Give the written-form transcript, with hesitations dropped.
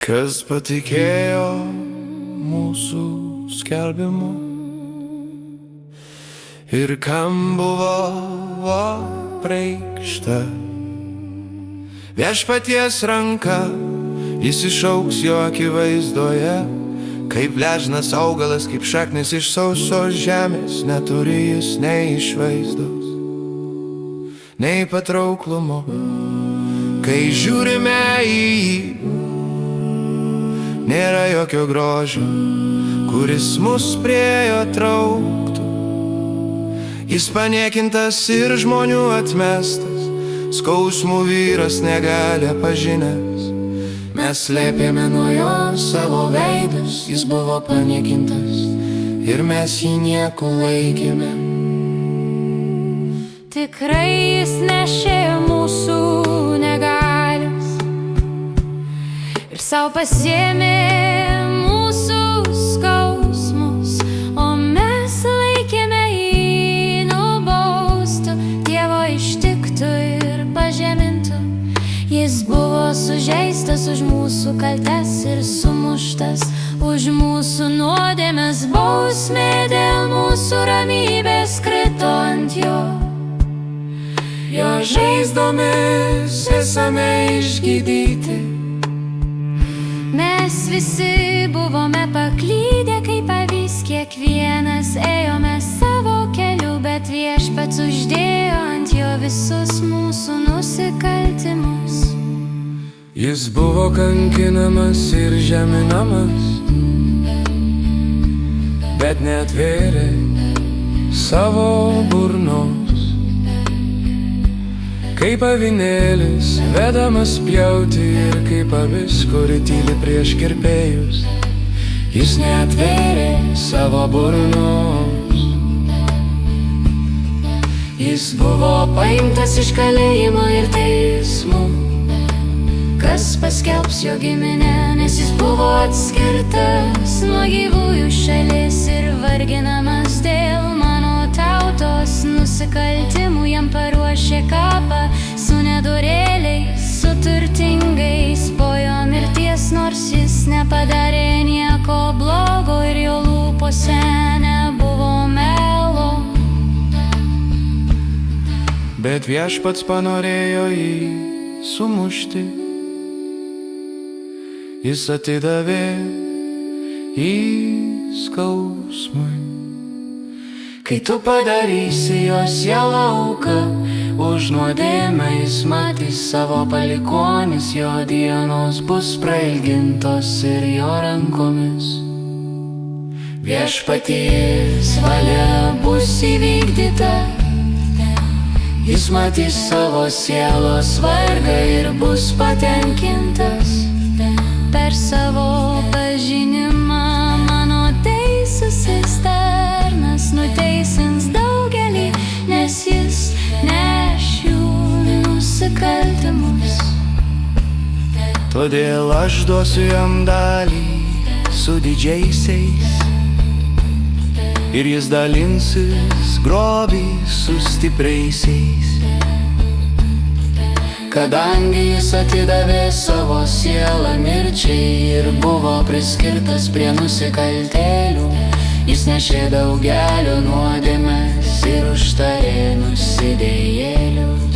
Kas patikėjo mūsų skelbimu ir kam buvo apreikšta viešpaties ranka, jis išaugs jo akivaizdoje, kaip gležnas augalas, kaip šaknis iš sausos žemės, neturi jis nei išvaizdos, nei patrauklumo. Kai žiūrime į jį, nėra jokio grožio, kuris mus prie jo trauktų. Jis paniekintas ir žmonių atmestas, skausmų vyras negali pažinęs. Mes slėpėme nuo jo savo veidus, jis buvo paniekintas ir mes jį nieku laikėme. Tikrai jis nešė mūsų negalias ir savo pasiėmė mūsų skausmus, o mes laikėme jį nubaustų, Dievo ištiktų ir pažemintų. Jis buvo sužeistas už mūsų kaltes ir sumuštas už mūsų nuodėmes, bausmė dėl mūsų ramybės krito ant jo. Jo žaizdomis esame išgydyti. Mes visi buvome paklydę kaip avys, kiekvienas ėjome savo keliu, bet viešpats uždėjo ant jo visus mūsų nusikaltimus. Jis buvo kankinamas ir žeminamas, bet neatvėrė savo burnos. Kaip avinėlis vedamas pjauti ir kaip avis, kuri tyli prieš kirpėjus, jis neatvėrė savo burnos. Jis buvo paimtas iš kalėjimo ir teismų, kas paskelbs jo giminę, nes jis buvo atskirtas nuo gyvųjų šalies ir varginamas dėl mano tautos nusikaltimų. Jam paruošė kapą su nedorėliais, su turtingais po jo mirties, nors jis nepadarė nieko blogo ir jo lūpose nebuvo melo. Bet viešpats panorėjo jį sumušti, jis atidavė jį skausmui. Kai tu padarysi jos sielą auką, už nuodėmę jis matys savo palikuonis, jo dienos bus prailgintos ir jo rankomis viešpaties valia bus įvykdyta. Jis matys savo sielos vargą ir bus patenkintas. Per savo pažinimą mano teisusis tarnas nuteisins daugelį, nes jis neš jų nusikaltimus. Todėl aš duosiu jam dalį su didžiaisiais ir jis dalinsis grobį su stipriaisiais. Kadangi jis atidavė savo sielą mirčiai ir buvo priskirtas prie nusikaltėlių, jis nešė daugelio nuodėmes ir užtarė nusidėjėlių.